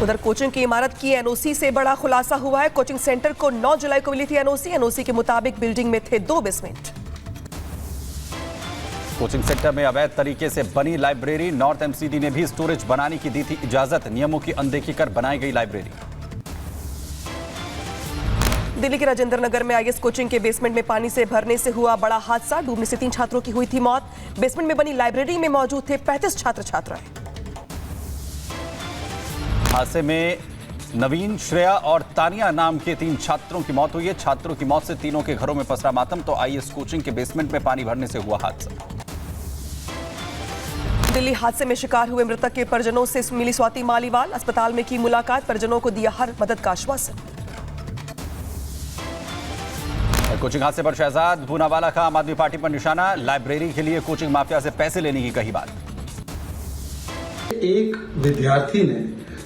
उधर कोचिंग की इमारत की एनओसी से बड़ा खुलासा हुआ है। कोचिंग सेंटर को 9 जुलाई को मिली थी एनओसी। एनओसी के मुताबिक बिल्डिंग में थे 2 बेसमेंट। कोचिंग सेंटर में अवैध तरीके से बनी लाइब्रेरी। नॉर्थ एमसीडी ने भी स्टोरेज बनाने की दी थी इजाजत। नियमों की अनदेखी कर बनाई गई लाइब्रेरी। दिल्ली के राजेंद्र नगर में आईएस कोचिंग के बेसमेंट में पानी से भरने से हुआ बड़ा हादसा। डूबने से 3 छात्रों की हुई थी मौत। बेसमेंट में बनी लाइब्रेरी में मौजूद थे 35 छात्र छात्राएं। हादसे में नवीन, श्रेया और तानिया नाम के 3 छात्रों की मौत हुई है। छात्रों की मौत से तीनों के घरों में पसरा मातम। तो आईएस कोचिंग के बेसमेंट में पानी भरने से हुआ हादसा। दिल्ली हादसे में शिकार हुए मृतक के परिजनों से मिली स्वाति मालीवाल। अस्पताल में की मुलाकात। परिजनों को दिया हर मदद का आश्वासन। कोचिंग हादसे पर शहजाद पूनावाला का आम आदमी पार्टी पर निशाना। लाइब्रेरी के लिए कोचिंग माफिया से पैसे लेने की कही बात। एक विद्यार्थी ने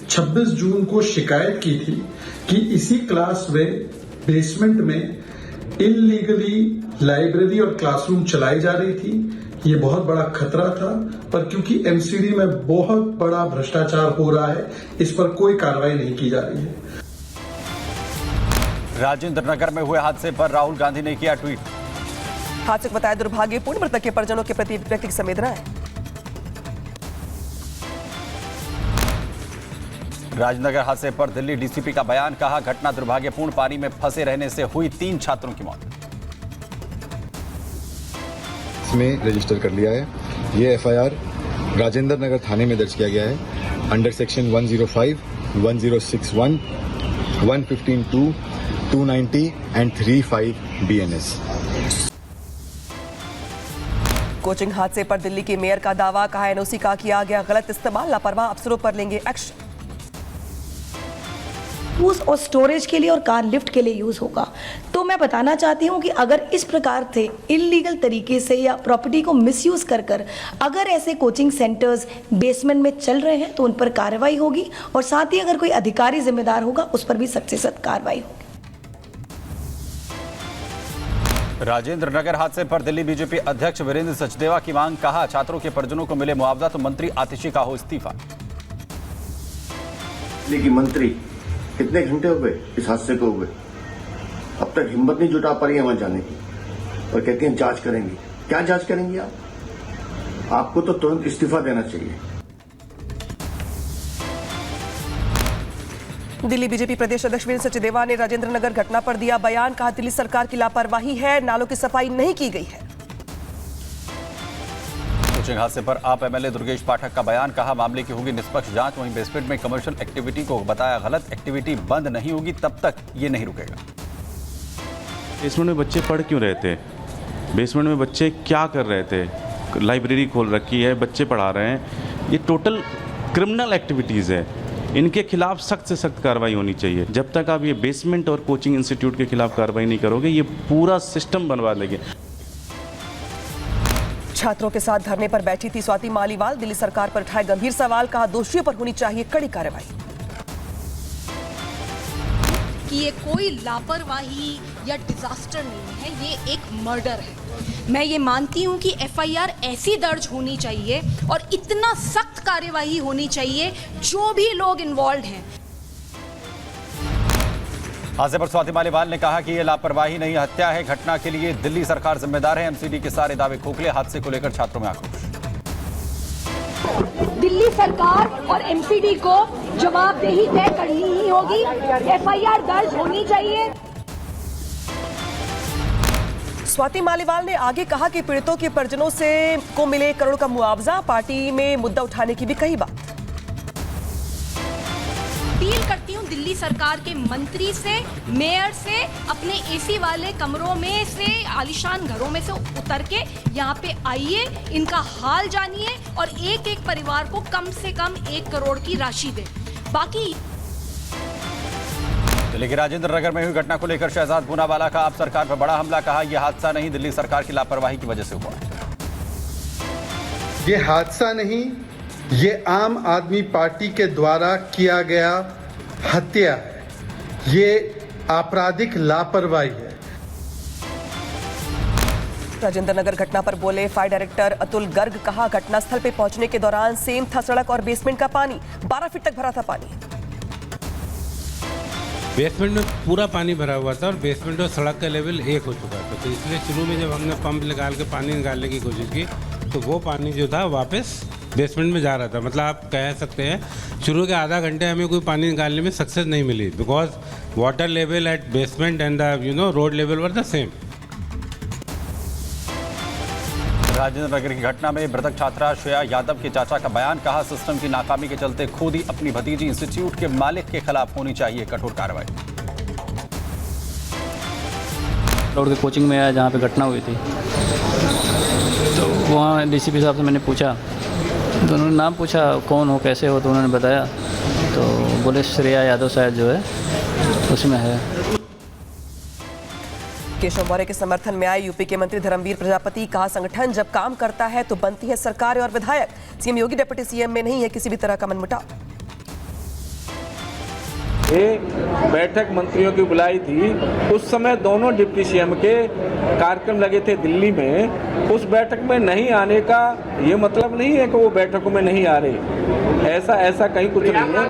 26 जून को शिकायत की थी कि इसी क्लास में बेसमेंट में इल्लीगली लाइब्रेरी और क्लासरूम चलाई जा रही थी। ये बहुत बड़ा खतरा था, पर क्योंकि एमसीडी में बहुत बड़ा भ्रष्टाचार हो रहा है, इस पर कोई कार्रवाई नहीं की जा रही है। राजेंद्र नगर में हुए हादसे पर राहुल गांधी ने किया ट्वीट। हादसे को बताया दुर्भाग्यपूर्ण। मृतक के परिजनों के प्रति व्यक्तिगत संवेदनाएं। राजनगर हादसे पर दिल्ली डीसीपी का बयान। कहा, घटना दुर्भाग्यपूर्ण। पानी में फंसे रहने से हुई 3 छात्रों की मौत। इसमें रजिस्टर कर लिया है। ये एफआईआर राजेंद्र नगर थाने में दर्ज किया गया है under section 105, 1061, 115(2), 290 and 35 BNS। Coaching हादसे पर दिल्ली के मेयर का दावा। कहा, एनओसी का किया गया गलत इस्तेमाल। लापरवाह अफसरों पर लेंगे एक्शन। यूज और स्टोरेज के लिए और कार लिफ्ट के लिए यूज होगा। तो मैं बताना चाहती हूँ कि अगर इस प्रकार से इल्लीगल तरीके से या प्रॉपर्टी को मिसयूज कर अगर ऐसे कोचिंग सेंटर्स बेसमेंट में चल रहे हैं तो उन पर कार्रवाई होगी, और साथ ही अगर कोई अधिकारी जिम्मेदार होगा उस पर भी सख्त से सख्त कार्रवाई होगी। राजेंद्र नगर हादसे पर दिल्ली बीजेपी अध्यक्ष वीरेंद्र सचदेवा की मांग। कहा, छात्रों के परिजनों को मिले मुआवजा तो मंत्री आतिशी का हो इस्तीफा। दिल्ली की मंत्री कितने घंटे हो गए इस हादसे को हुए, अब तक हिम्मत नहीं जुटा पा रही है वहां जाने की, और कहती हैं जांच करेंगी। क्या जांच करेंगी आप? आपको तो तुरंत इस्तीफा देना चाहिए। दिल्ली बीजेपी प्रदेश अध्यक्ष वीरेंद्र सचदेवा ने राजेंद्र नगर घटना पर दिया बयान। कहा, दिल्ली सरकार की लापरवाही है, नालों की सफाई नहीं की गई है। कोचिंग हादसे पर आप एमएलए दुर्गेश पाठक का बयान। कहा, मामले की होगी निष्पक्ष जांच। वहीं बेसमेंट में कमर्शियल एक्टिविटी को बताया गलत। एक्टिविटी बंद नहीं होगी तब तक ये नहीं रुकेगा। बेसमेंट में बच्चे पढ़ क्यों रहे थे? बेसमेंट में बच्चे क्या कर रहे थे? लाइब्रेरी खोल रखी है, बच्चे पढ़ा रहे हैं। ये टोटल क्रिमिनल एक्टिविटीज़ है। इनके खिलाफ सख्त से सख्त कार्रवाई होनी चाहिए। जब तक आप ये बेसमेंट और कोचिंग इंस्टीट्यूट के खिलाफ कार्रवाई नहीं करोगे, ये पूरा सिस्टम बनवा लेंगे। छात्रों के साथ धरने पर बैठी थी स्वाति मालीवाल। दिल्ली सरकार पर उठाए गंभीर सवाल। कहा, दोषियों पर होनी चाहिए कड़ी कार्रवाई। कि ये कोई लापरवाही या डिजास्टर नहीं है, ये एक मर्डर है। मैं ये मानती हूँ कि एफआईआर ऐसी दर्ज होनी चाहिए और इतना सख्त कार्यवाही होनी चाहिए जो भी लोग इन्वॉल्व हैं। हादसे पर स्वाति मालीवाल ने कहा कि यह लापरवाही नहीं, हत्या है। घटना के लिए दिल्ली सरकार जिम्मेदार है। एमसीडी के सारे दावे खोखले। हादसे को लेकर छात्रों में आक्रोश। दिल्ली सरकार और एमसीडी को जवाबदेही तय करनी ही होगी। एफआईआर दर्ज होनी चाहिए। स्वाति मालीवाल ने आगे कहा कि पीड़ितों के परिजनों से को मिले करोड़ का मुआवजा। पार्टी में मुद्दा उठाने की भी कही बात। अपील करती हूँ दिल्ली सरकार के मंत्री से, मेयर से, अपने एसी वाले कमरों में से, आलीशान घरों में से उतर के यहाँ पे आइए, इनका हाल जानिए और एक एक परिवार को कम से कम 1 करोड़ की राशि दे। बाकी दिल्ली के राजेंद्र नगर में हुई घटना को लेकर शहजाद पूनावाला का आप सरकार पर बड़ा हमला। कहा, यह हादसा नहीं, दिल्ली सरकार की लापरवाही की वजह से हुआ है। ये हादसा नहीं, ये आम आदमी पार्टी के द्वारा किया गया हत्या है। ये आपराधिक लापरवाही है। राजेंद्र नगर घटना पर बोले फायर डायरेक्टर अतुल गर्ग। कहा, घटनास्थल पे पहुंचने के दौरान सेम था सड़क और बेसमेंट का पानी। 12 फीट तक भरा था पानी। बेसमेंट में पूरा पानी भरा हुआ था और बेसमेंट और सड़क का लेवल एक हो चुका था, तो इसलिए शुरू में जब हमने पंप निकाल के पानी निकालने की कोशिश की तो वो पानी जो था वापस बेसमेंट में जा रहा था। मतलब आप कह सकते हैं शुरू के आधा घंटे हमें कोई पानी निकालने में सक्सेस नहीं मिली, because water level at basement and the road level were the same. Rajendra Nagar की घटना में मृतक छात्रा श्रेया यादव के चाचा का बयान, कहा सिस्टम की नाकामी के चलते खुद ही अपनी भतीजी इंस्टीट्यूट के मालिक के खिलाफ होनी चाहिए कठोर कार्रवाई। रोड के कोचिंग में आया जहाँ पे घटना हुई थी, तो वहाँ डीसीपी साहब से मैंने पूछा, तो उन्होंने नाम पूछा कौन हो कैसे हो, तो उन्होंने बताया, तो बोले श्रेया यादव शायद जो है उसमें है। केशव मौर्य के समर्थन में आए यूपी के मंत्री धर्मवीर प्रजापति, कहा संगठन जब काम करता है तो बनती है सरकार और विधायक। सीएम योगी डिप्टी सीएम में नहीं है किसी भी तरह का मनमुटाव। ये बैठक मंत्रियों की बुलाई थी, उस समय दोनों डिप्टी सीएम के कार्यक्रम लगे थे दिल्ली में। उस बैठक में नहीं आने का ये मतलब नहीं है कि वो बैठकों में नहीं आ रहे, ऐसा कहीं कुछ नहीं है।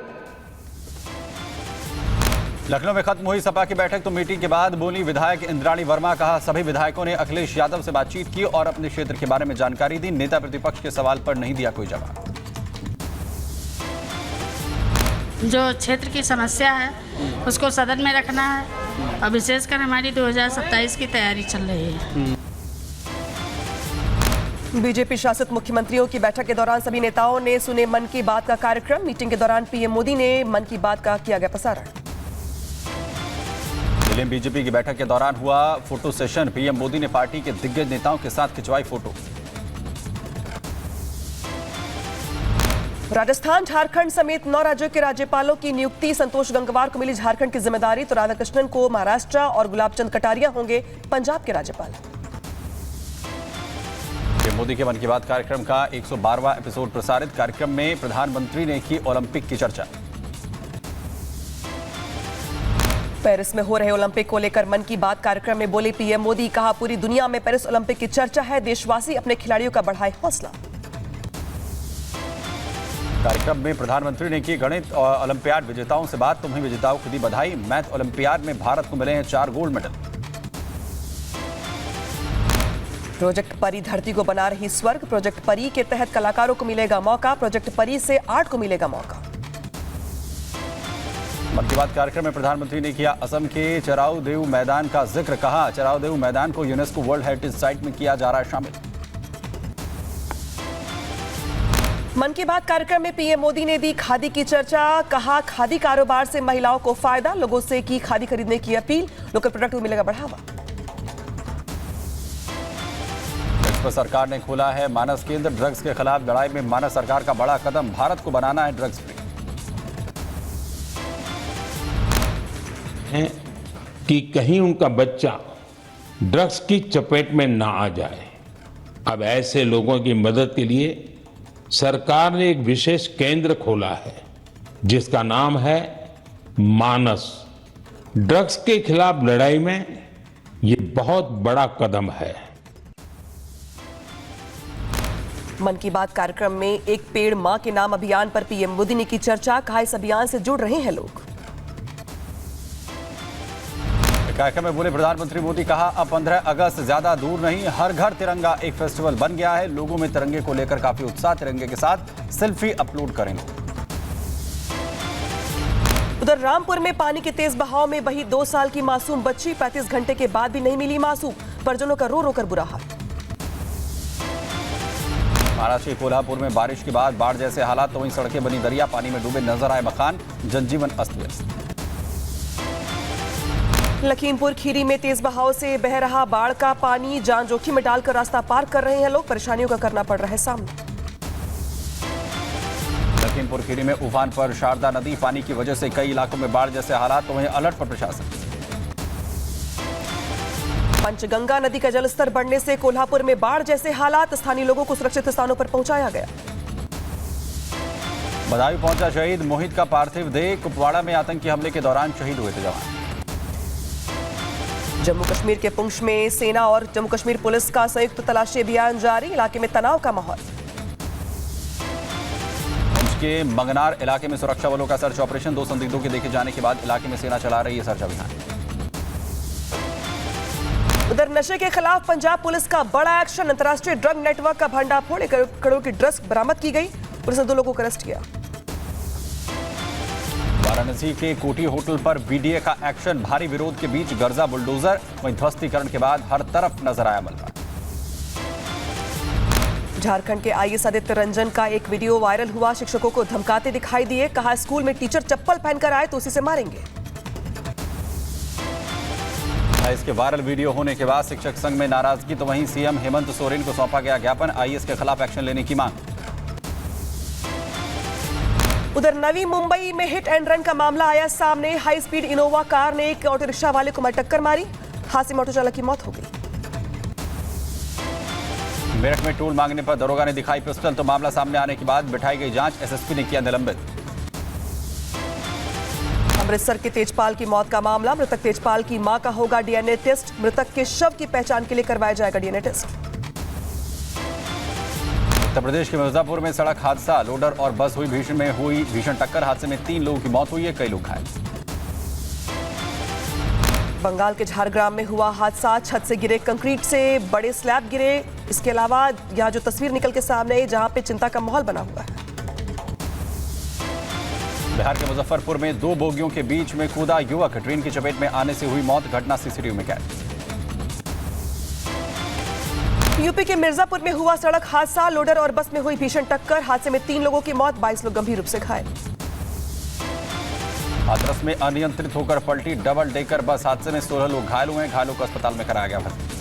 लखनऊ में खत्म हुई सपा की बैठक तो मीटिंग के बाद बोली विधायक इंद्राणी वर्मा, कहा सभी विधायकों ने अखिलेश यादव से बातचीत की और अपने क्षेत्र के बारे में जानकारी दी। नेता प्रतिपक्ष के सवाल पर नहीं दिया कोई जवाब। जो क्षेत्र की समस्या है उसको सदन में रखना है और विशेषकर हमारी 2027 की तैयारी चल रही है। बीजेपी शासित मुख्यमंत्रियों की बैठक के दौरान सभी नेताओं ने सुने मन की बात का कार्यक्रम। मीटिंग के दौरान पीएम मोदी ने मन की बात का किया गया प्रसारण। दिल्ली में बीजेपी की बैठक के दौरान हुआ फोटो सेशन, पीएम मोदी ने पार्टी के दिग्गज नेताओं के साथ खिंचवाई फोटो। राजस्थान झारखंड समेत 9 राज्यों के राज्यपालों की नियुक्ति, संतोष गंगवार को मिली झारखंड की जिम्मेदारी, तो राधाकृष्णन को महाराष्ट्र और गुलाबचंद कटारिया होंगे पंजाब के राज्यपाल। पीएम मोदी के मन की बात कार्यक्रम का 112वां एपिसोड प्रसारित। कार्यक्रम में प्रधानमंत्री ने की ओलंपिक की चर्चा। पेरिस में हो रहे ओलंपिक को लेकर मन की बात कार्यक्रम में बोले पीएम मोदी, कहा पूरी दुनिया में पेरिस ओलंपिक की चर्चा है, देशवासी अपने खिलाड़ियों का बढ़ाए हौसला। कार्यक्रम में प्रधानमंत्री ने की गणित और ओलंपियाड विजेताओं से बात, तुम्हें विजेताओं को दी बधाई। मैथ ओलंपियाड में भारत को मिले हैं 4 गोल्ड मेडल। प्रोजेक्ट परी धरती को बना रही स्वर्ग, प्रोजेक्ट परी के तहत कलाकारों को मिलेगा मौका, प्रोजेक्ट परी से आर्ट को मिलेगा मौका। मन की बात कार्यक्रम में प्रधानमंत्री ने किया असम के चराऊ देव मैदान का जिक्र, कहा चराऊ देव मैदान को यूनेस्को वर्ल्ड हेरिटेज साइट में किया जा रहा है शामिल। मन की बात कार्यक्रम में पीएम मोदी ने दी खादी की चर्चा, कहा खादी कारोबार से महिलाओं को फायदा, लोगों से की खादी खरीदने की अपील, लोकल प्रोडक्ट को मिलेगा बढ़ावा। ड्रग्स पर सरकार ने खोला है मानस केंद्र, ड्रग्स के खिलाफ लड़ाई में मानस सरकार का बड़ा कदम, भारत को बनाना है ड्रग्स फ्री। है कि कहीं उनका बच्चा ड्रग्स की चपेट में ना आ जाए। अब ऐसे लोगों की मदद के लिए सरकार ने एक विशेष केंद्र खोला है जिसका नाम है मानस। ड्रग्स के खिलाफ लड़ाई में ये बहुत बड़ा कदम है। मन की बात कार्यक्रम में एक पेड़ मां के नाम अभियान पर पीएम मोदी ने की चर्चा, कहा इस अभियान से जुड़ रहे हैं लोग। कार्यक्रम में बोले प्रधानमंत्री मोदी, कहा अब 15 अगस्त ज्यादा दूर नहीं, हर घर तिरंगा एक फेस्टिवल बन गया है, लोगों में तिरंगे को लेकर काफी उत्साह, तिरंगे के साथ सेल्फी अपलोड करेंगे। उधर रामपुर में पानी के तेज बहाव में बही 2 साल की मासूम बच्ची, 35 घंटे के बाद भी नहीं मिली मासूम, परिजनों का रो रो कर बुरा हाल। महाराष्ट्र के कोल्हापुर में बारिश के बाद बाढ़ जैसे हालात, तो वहीं सड़कें बनी दरिया, पानी में डूबे नजर आए मकान, जनजीवन अस्त व्यस्त। लखीमपुर खीरी में तेज बहाव से बह रहा बाढ़ का पानी, जान जोखिम में डालकर रास्ता पार कर रहे हैं लोग, परेशानियों का करना पड़ रहा है सामना। लखीमपुर खीरी में उफान पर शारदा नदी, पानी की वजह से कई इलाकों में बाढ़ जैसे हालात, तो वहीं अलर्ट पर प्रशासन। पंचगंगा नदी का जलस्तर बढ़ने से कोल्हापुर में बाढ़ जैसे हालात, स्थानीय लोगों को सुरक्षित स्थानों पर पहुंचाया गया। बदायूं पहुंचा शहीद मोहित का पार्थिव देह, कुपवाड़ा में आतंकी हमले के दौरान शहीद हुए थे जवान। जम्मू कश्मीर के पुंछ में सेना और जम्मू कश्मीर पुलिस का संयुक्त तलाशी अभियान जारी, इलाके में तनाव का माहौल। के मंगनार इलाके में सुरक्षा बलों का सर्च ऑपरेशन। 2 संदिग्धों के देखे जाने के बाद इलाके में सेना चला रही है सर्च अभियान। उधर नशे के खिलाफ पंजाब पुलिस का बड़ा एक्शन। अंतर्राष्ट्रीय ड्रग नेटवर्क का भंडाफोड़, 1 करोड़ की ड्रग्स बरामद की गई। पुलिस ने 2 लोगों को अरेस्ट किया। वाराणसी के कोठी होटल पर बीडीए का एक्शन। भारी विरोध के बीच गर्जा बुलडोजर, वहीं ध्वस्तीकरण के बाद हर तरफ नजर आया मलबा। झारखंड के आईएएस आदित्य रंजन का एक वीडियो वायरल हुआ। शिक्षकों को धमकाते दिखाई दिए। कहा स्कूल में टीचर चप्पल पहनकर आए तो उसी से मारेंगे। इसके वायरल वीडियो होने के बाद शिक्षक संघ में नाराजगी, तो वहीं सीएम हेमंत सोरेन को सौंपा गया ज्ञापन। आईएएस के खिलाफ एक्शन लेने की मांग। उधर नवी मुंबई में हिट एंड रन का मामला आया सामने। हाई स्पीड इनोवा कार ने एक ऑटो रिक्शा वाले को टक्कर मारी। हादसे में ऑटो चालक की मौत हो गई। मेरठ में टोल मांगने पर दरोगा ने दिखाई पिस्टल, तो मामला सामने आने के बाद बिठाई गई जांच। एसएसपी ने किया निलंबित। अमृतसर के तेजपाल की मौत का मामला। मृतक तेजपाल की मां का होगा डीएनए टेस्ट। मृतक के शव की पहचान के लिए करवाया जाएगा डीएनए टेस्ट। उत्तर प्रदेश के मिर्जापुर में सड़क हादसा। लोडर और बस हुई भीषण टक्कर। हादसे में 3 लोगों की मौत हुई है, कई लोग घायल। बंगाल के झारग्राम में हुआ हादसा। छत से गिरे कंक्रीट से बड़े स्लैब गिरे। इसके अलावा यहाँ जो तस्वीर निकल के सामने है, जहां पे चिंता का माहौल बना हुआ है। बिहार के मुजफ्फरपुर में 2 बोगियों के बीच में कूदा युवक। ट्रेन की चपेट में आने से हुई मौत। घटना सीसीटीवी में कैद। यूपी के मिर्जापुर में हुआ सड़क हादसा। लोडर और बस में हुई भीषण टक्कर। हादसे में 3 लोगों की मौत, 22 लोग गंभीर रूप से घायल। हाथरस में अनियंत्रित होकर पलटी डबल डेकर बस। हादसे में 16 लोग घायल हुए हैं। घायलों को अस्पताल में कराया गया भर्ती।